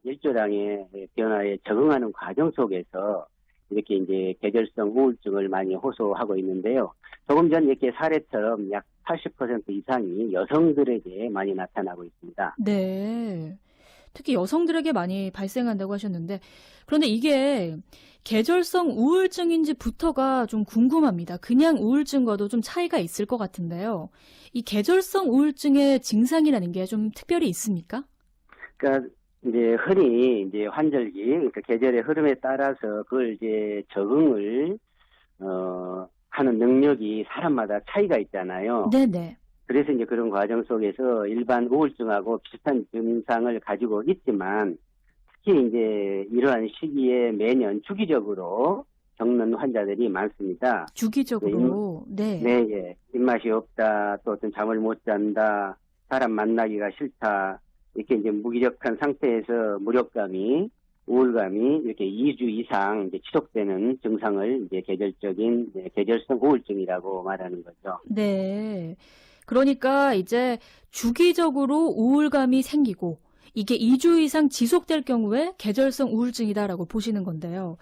일조량의 변화에 적응하는 과정 속에서 이렇게 이제 계절성 우울증을 많이 호소하고 있는데요. 조금 전 이렇게 사례처럼 약 80% 이상이 여성들에게 많이 나타나고 있습니다. 네. 특히 여성들에게 많이 발생한다고 하셨는데, 그런데 이게 계절성 우울증인지부터가 좀 궁금합니다. 그냥 우울증과도 좀 차이가 있을 것 같은데요. 이 계절성 우울증의 증상이라는 게 좀 특별히 있습니까? 그러니까 이제 흔히 이제 환절기, 그러니까 계절의 흐름에 따라서 그걸 이제 적응을 하는 능력이 사람마다 차이가 있잖아요. 네네. 그래서 이제 그런 과정 속에서 일반 우울증하고 비슷한 증상을 가지고 있지만 특히 이제 이러한 시기에 매년 주기적으로 겪는 환자들이 많습니다. 주기적으로. 네. 네, 예. 입맛이 없다, 또 어떤 잠을 못 잔다, 사람 만나기가 싫다, 이렇게 이제 무기력한 상태에서 무력감이, 우울감이 이렇게 2주 이상 이제 지속되는 증상을 이제 계절성 우울증이라고 말하는 거죠. 네. 그러니까 이제 주기적으로 우울감이 생기고 이게 2주 이상 지속될 경우에 계절성 우울증이다라고 보시는 건데요.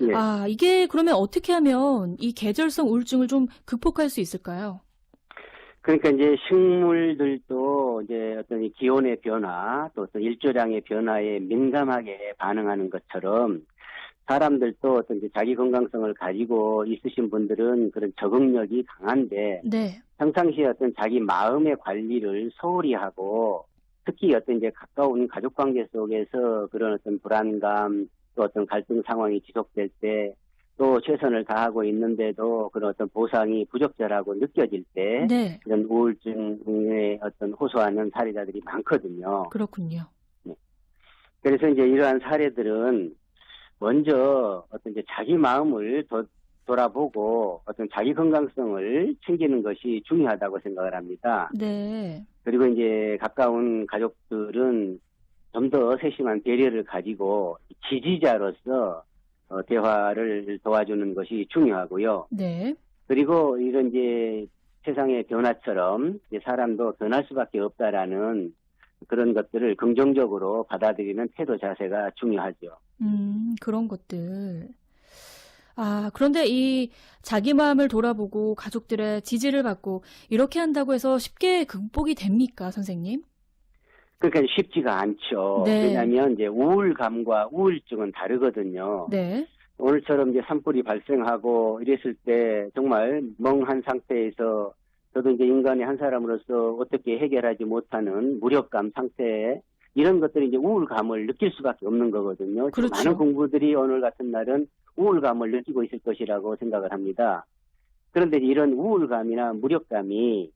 예. 이게 그러면 어떻게 하면 이 계절성 우울증을 좀 극복할 수 있을까요? 그러니까 이제 식물들도 이제 어떤 이 기온의 변화, 또 어떤 일조량의 변화에 민감하게 반응하는 것처럼 사람들도 어떤 이제 자기 건강성을 가지고 있으신 분들은 그런 적응력이 강한데 네. 평상시에 어떤 자기 마음의 관리를 소홀히 하고 특히 어떤 이제 가까운 가족 관계 속에서 그런 어떤 불안감 또 어떤 갈등 상황이 지속될 때 또 최선을 다하고 있는데도 그런 어떤 보상이 부적절하고 느껴질 때 네. 이런 우울증에 어떤 호소하는 사례자들이 많거든요. 그렇군요. 네. 그래서 이제 이러한 사례들은 먼저 어떤 이제 자기 마음을 돌아보고 어떤 자기 건강성을 챙기는 것이 중요하다고 생각을 합니다. 네. 그리고 이제 가까운 가족들은 좀 더 세심한 배려를 가지고 지지자로서 대화를 도와주는 것이 중요하고요. 네. 그리고 이런 이제 세상의 변화처럼 이제 사람도 변할 수밖에 없다라는 그런 것들을 긍정적으로 받아들이는 태도 자세가 중요하죠. 그런 것들. 그런데 이 자기 마음을 돌아보고 가족들의 지지를 받고 이렇게 한다고 해서 쉽게 극복이 됩니까, 선생님? 그러니까 쉽지가 않죠. 네. 왜냐하면 이제 우울감과 우울증은 다르거든요. 네. 오늘처럼 이제 산불이 발생하고 이랬을 때 정말 멍한 상태에서 저도 이제 인간의 한 사람으로서 어떻게 해결하지 못하는 무력감 상태에 이런 것들이 이제 우울감을 느낄 수밖에 없는 거거든요. 그렇죠. 많은 공부들이 오늘 같은 날은 우울감을 느끼고 있을 것이라고 생각을 합니다. 그런데 이런 우울감이나 무력감이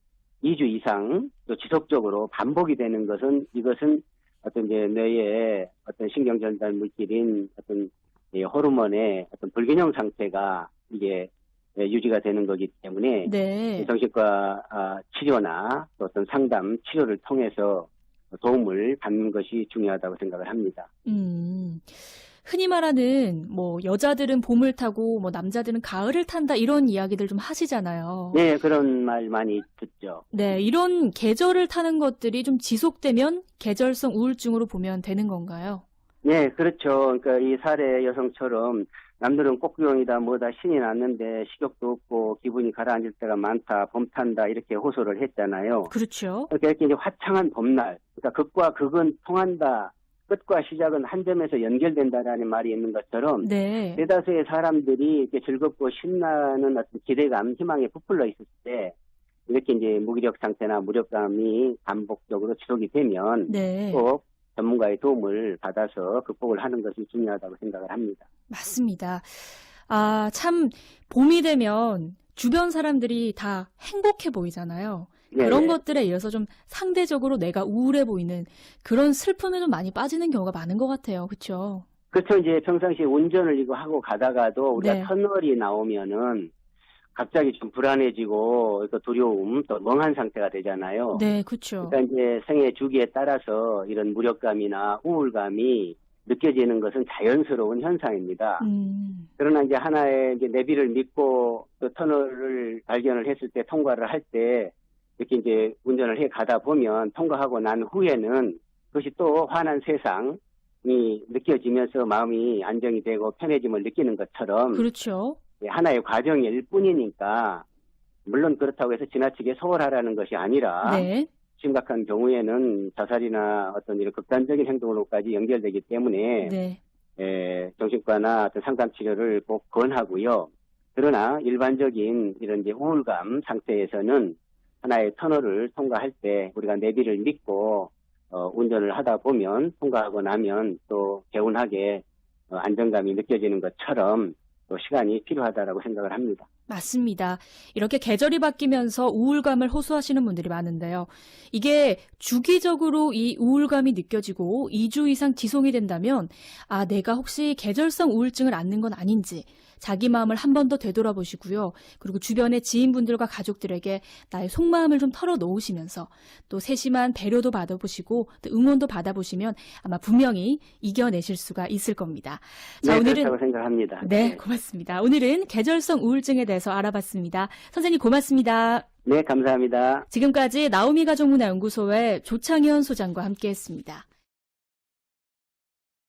2주 이상 또 지속적으로 반복이 되는 것은 이것은 어떤 이제 뇌의 어떤 신경 전달 물질인 어떤 호르몬의 어떤 불균형 상태가 이게 유지가 되는 거기 때문에 네. 정신과 치료나 또 어떤 상담 치료를 통해서 도움을 받는 것이 중요하다고 생각을 합니다. 흔히 말하는 뭐 여자들은 봄을 타고 뭐 남자들은 가을을 탄다 이런 이야기들 좀 하시잖아요. 네, 그런 말 많이 듣죠. 네, 이런 계절을 타는 것들이 좀 지속되면 계절성 우울증으로 보면 되는 건가요? 네, 그렇죠. 그러니까 이 사례 여성처럼 남들은 꽃구경이다 뭐다 신이 났는데 식욕도 없고 기분이 가라앉을 때가 많다, 봄 탄다 이렇게 호소를 했잖아요. 그렇죠. 그러니까 이렇게 이제 화창한 봄날, 그러니까 극과 극은 통한다. 끝과 시작은 한 점에서 연결된다라는 말이 있는 것처럼 네. 대다수의 사람들이 이렇게 즐겁고 신나는 어떤 기대감, 희망에 부풀러 있을 때 이렇게 이제 무기력 상태나 무력감이 반복적으로 지속이 되면 네. 꼭 전문가의 도움을 받아서 극복을 하는 것이 중요하다고 생각을 합니다. 맞습니다. 참 봄이 되면 주변 사람들이 다 행복해 보이잖아요. 그런 것들에 의해서 좀 상대적으로 내가 우울해 보이는 그런 슬픔에 좀 많이 빠지는 경우가 많은 것 같아요. 그렇죠? 그렇죠. 이제 평상시에 운전을 이거 하고 가다가도 우리가 네. 터널이 나오면은 갑자기 좀 불안해지고 또 두려움, 또 멍한 상태가 되잖아요. 네, 그렇죠. 그러니까 이제 생애 주기에 따라서 이런 무력감이나 우울감이 느껴지는 것은 자연스러운 현상입니다. 그러나 이제 하나의 이제 내비를 믿고 또 터널을 발견을 했을 때 통과를 할 때 이렇게 이제 운전을 해 가다 보면 통과하고 난 후에는 그것이 또 환한 세상, 느껴지면서 마음이 안정이 되고 편해짐을 느끼는 것처럼 그렇죠. 하나의 과정일 뿐이니까 물론 그렇다고 해서 지나치게 소홀하라는 것이 아니라 네. 심각한 경우에는 자살이나 어떤 이런 극단적인 행동으로까지 연결되기 때문에 네. 정신과나 어떤 상담 치료를 꼭 권하고요. 그러나 일반적인 이런 이제 우울감 상태에서는 하나의 터널을 통과할 때 우리가 내비를 믿고 운전을 하다 보면 통과하고 나면 또 개운하게 안정감이 느껴지는 것처럼 또 시간이 필요하다라고 생각을 합니다. 맞습니다. 이렇게 계절이 바뀌면서 우울감을 호소하시는 분들이 많은데요. 이게 주기적으로 이 우울감이 느껴지고 2주 이상 지속이 된다면 내가 혹시 계절성 우울증을 앓는 건 아닌지 자기 마음을 한 번 더 되돌아보시고요. 그리고 주변의 지인분들과 가족들에게 나의 속마음을 좀 털어놓으시면서 또 세심한 배려도 받아보시고 또 응원도 받아보시면 아마 분명히 이겨내실 수가 있을 겁니다. 자, 네, 오늘은 그렇다고 생각합니다. 네, 고맙습니다. 오늘은 계절성 우울증에 대해서 알아봤습니다. 선생님 고맙습니다. 네, 감사합니다. 지금까지 나오미 가족문화연구소의 조창현 소장과 함께했습니다.